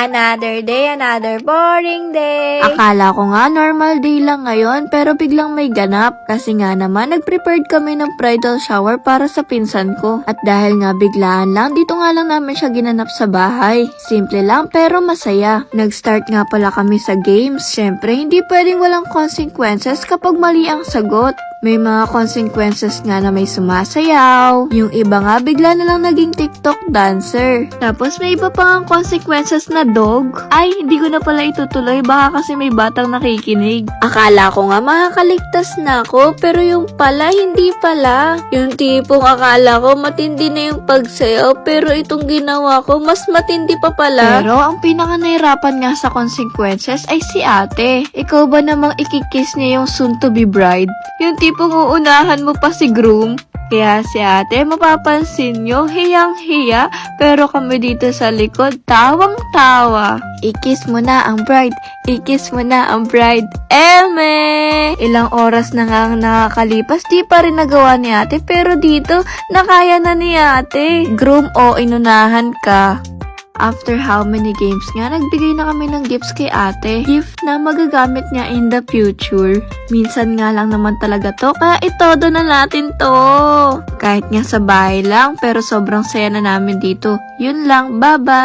Another day, another boring day. Akala ko nga normal day lang ngayon pero biglang may ganap. Kasi nga naman nag-prepared kami ng bridal shower para sa pinsan ko. At dahil nga biglaan lang, dito nga lang namin siya ginanap sa bahay. Simple lang pero masaya. Nag-start nga pala kami sa games. Syempre, hindi pwedeng walang consequences kapag mali ang sagot. May mga consequences nga na may sumasayaw. Yung iba nga bigla na lang naging TikTok dancer. Tapos may iba pa nga consequences na dog. Ay, hindi ko na pala itutuloy baka kasi may batang nakikinig. Akala ko nga makakaligtas na ako pero yung pala hindi pala. Yung tipong akala ko matindi na yung pagsayaw pero itong ginawa ko mas matindi pa pala. Pero ang pinaka nahirapan nga sa consequences ay si ate. Ikaw ba namang ikikiss niya yung soon to be bride? Yung tipong uunahan mo pa si groom. Kaya si ate, mapapansin nyo, hiyang-hiya, pero kami dito sa likod, tawang-tawa. Ikis mo na ang bride, ikis mo na ang bride, eme! Ilang oras na nga ang nakakalipas, di pa rin nagawa ni ate, pero dito, nakaya na ni ate. Groom o inunahan ka. After how many games nga, nagbigay na kami ng gifts kay ate. Gift na magagamit niya in the future. Minsan nga lang naman talaga to, kaya itodo na natin to. Kahit nga sa bahay lang, pero sobrang saya na namin dito. Yun lang, bye-bye!